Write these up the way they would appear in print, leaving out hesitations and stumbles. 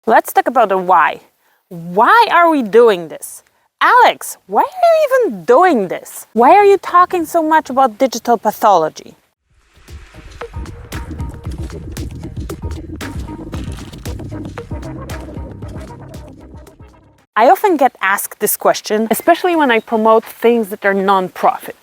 Let's talk about the why. Why are we doing this? Alex, why are you even doing this? Why are you talking so much about digital pathology? I often get asked this question, especially when I promote things that are non-profit.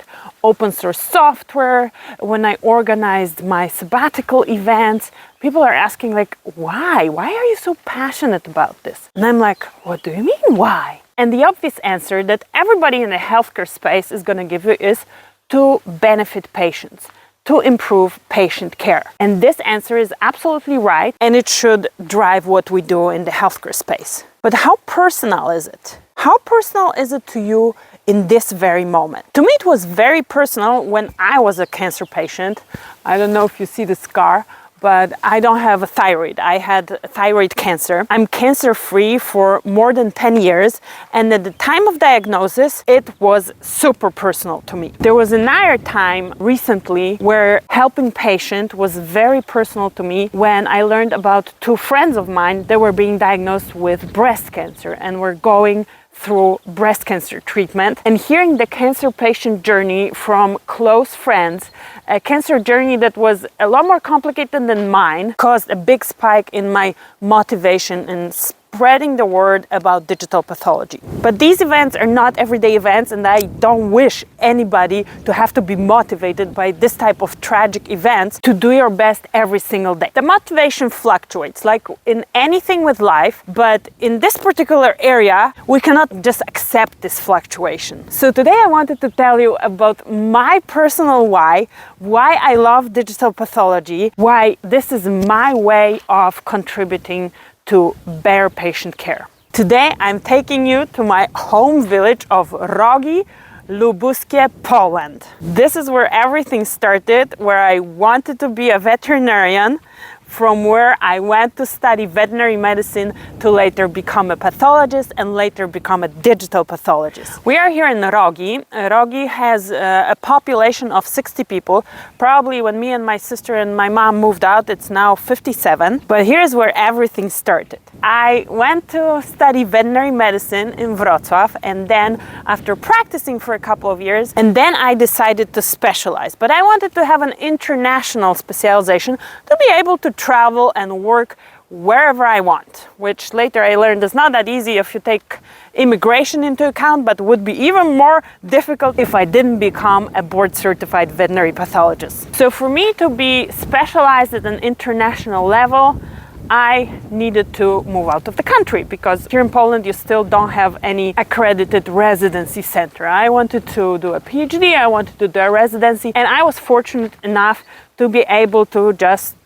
Open source software, when I organized my sabbatical events, people are asking like, why? Why are you so passionate about this? And I'm like, what do you mean, why? And the obvious answer that everybody in the healthcare space is going to give you is to benefit patients, to improve patient care. And this answer is absolutely right, and it should drive what we do in the healthcare space. But how personal is it? How personal is it to you in this very moment? To me, it was very personal when I was a cancer patient. I don't know if you see the scar, but I don't have a thyroid. I had thyroid cancer. I'm cancer-free for more than 10 years. And at the time of diagnosis, it was super personal to me. There was another time recently where helping patient was very personal to me when I learned about two friends of mine that were being diagnosed with breast cancer and were going through breast cancer treatment, and hearing the cancer patient journey from close friends, a cancer journey that was a lot more complicated than mine, caused a big spike in my motivation in spreading the word about digital pathology. But these events are not everyday events, and I don't wish anybody to have to be motivated by this type of tragic events to do your best every single day. The motivation fluctuates like in anything with life, but in this particular area, we cannot just accept this fluctuation. So today I wanted to tell you about my personal why I love digital pathology, why this is my way of contributing to better patient care. Today I'm taking you to my home village of Rogi, Lubuskie, Poland. This is where everything started, where I wanted to be a veterinarian, from where I went to study veterinary medicine to later become a pathologist and later become a digital pathologist. We are here in Rogi. Rogi has a population of 60 people. Probably when me and my sister and my mom moved out, it's now 57. But here's where everything started. I went to study veterinary medicine in Wrocław, and then after practicing for a couple of years, and then I decided to specialize. But I wanted to have an international specialization to be able to travel and work wherever I want, which later I learned is not that easy if you take immigration into account, but would be even more difficult if I didn't become a board-certified veterinary pathologist. So for me to be specialized at an international level, I needed to move out of the country, because here in Poland you still don't have any accredited residency center. I wanted to do a PhD, I wanted to do a residency, and I was fortunate enough to be able to just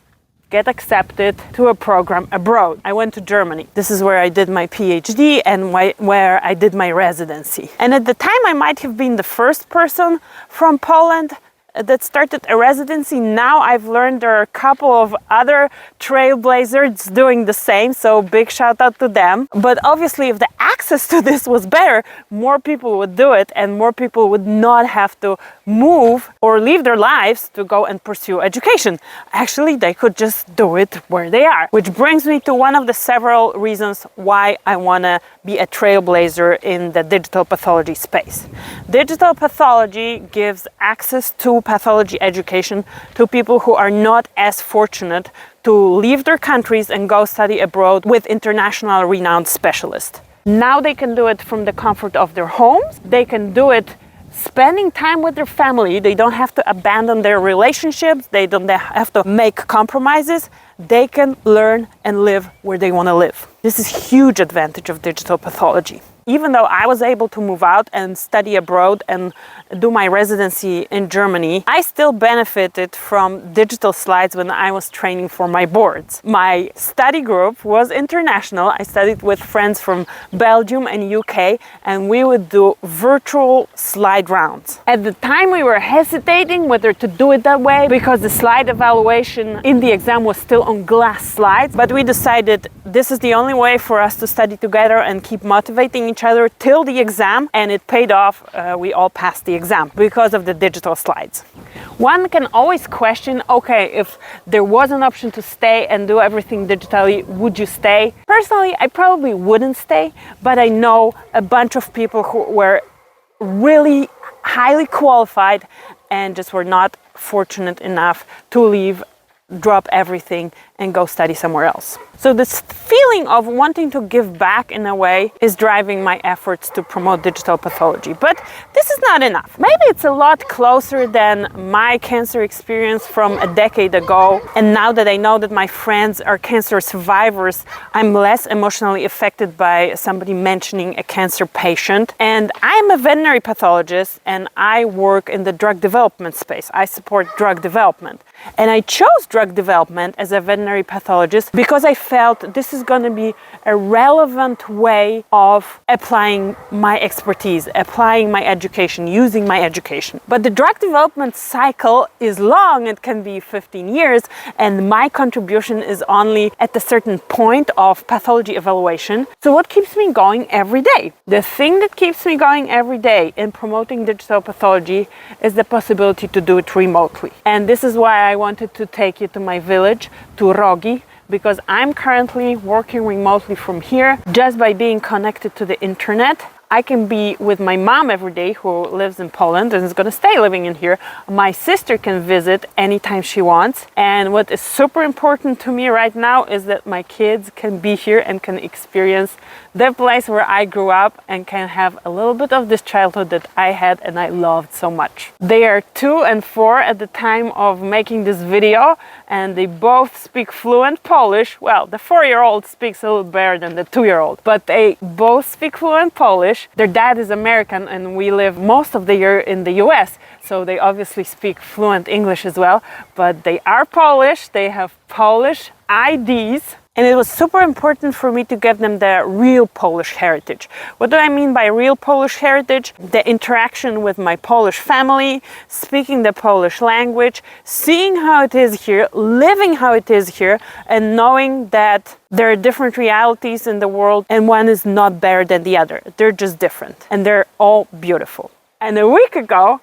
get accepted to a program abroad. I went to Germany. This is where I did my PhD and where I did my residency. And at the time I might have been the first person from Poland that started a residency. Now I've learned there are a couple of other trailblazers doing the same, so big shout out to them. But obviously if the access to this was better, more people would do it and more people would not have to move or leave their lives to go and pursue education. Actually, they could just do it where they are. Which brings me to one of the several reasons why I want to be a trailblazer in the digital pathology space. Digital pathology gives access to pathology education to people who are not as fortunate to leave their countries and go study abroad with international renowned specialists. Now they can do it from the comfort of their homes. They can do it spending time with their family. They don't have to abandon their relationships. They don't have to make compromises. They can learn and live where they want to live. This is a huge advantage of digital pathology. Even though I was able to move out and study abroad and do my residency in Germany, I still benefited from digital slides when I was training for my boards. My study group was international. I studied with friends from Belgium and UK, and we would do virtual slide rounds. At the time we were hesitating whether to do it that way because the slide evaluation in the exam was still on glass slides, but we decided this is the only way for us to study together and keep motivating each other till the exam, and it paid off. We all passed the exam because of the digital slides. One can always question, okay, if there was an option to stay and do everything digitally, would you stay? Personally, I probably wouldn't stay, but I know a bunch of people who were really highly qualified and just were not fortunate enough to leave, drop everything, and go study somewhere else. So this feeling of wanting to give back in a way is driving my efforts to promote digital pathology. But this is not enough. Maybe it's a lot closer than my cancer experience from a decade ago. And now that I know that my friends are cancer survivors, I'm less emotionally affected by somebody mentioning a cancer patient. And I'm a veterinary pathologist, and I work in the drug development space. I support drug development. And I chose drug development as a veterinary pathologist because I felt this is going to be a relevant way of applying my expertise, applying my education, using my education. But the drug development cycle is long. It can be 15 years, and my contribution is only at a certain point of pathology evaluation. So what keeps me going every day? The thing that keeps me going every day in promoting digital pathology is the possibility to do it remotely. And this is why I wanted to take you to my village, to Rogi, because I'm currently working remotely from here. Just by being connected to the internet, I can be with my mom every day, who lives in Poland and is going to stay living in here. My sister can visit anytime she wants. And what is super important to me right now is that my kids can be here and can experience the place where I grew up and can have a little bit of this childhood that I had and I loved so much. They are 2 and 4 at the time of making this video, and they both speak fluent Polish. Well, the 4-year-old speaks a little better than the 2-year-old, but they both speak fluent Polish. Their dad is American, and we live most of the year in the US, so they obviously speak fluent English as well, but they are Polish, they have Polish IDs, and it was super important for me to give them the real Polish heritage. What do I mean by real Polish heritage? The interaction with my Polish family, speaking the Polish language, seeing how it is here, living how it is here, and knowing that there are different realities in the world and one is not better than the other. They're just different, and they're all beautiful. And a week ago,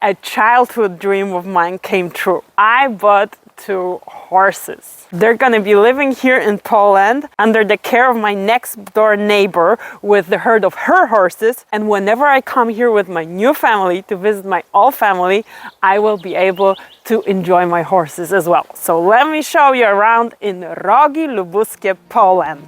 a childhood dream of mine came true. I bought 2 horses. They're gonna be living here in Poland under the care of my next door neighbor with the herd of her horses. And whenever I come here with my new family to visit my old family, I will be able to enjoy my horses as well. So let me show you around in Rogi Lubuskie, Poland.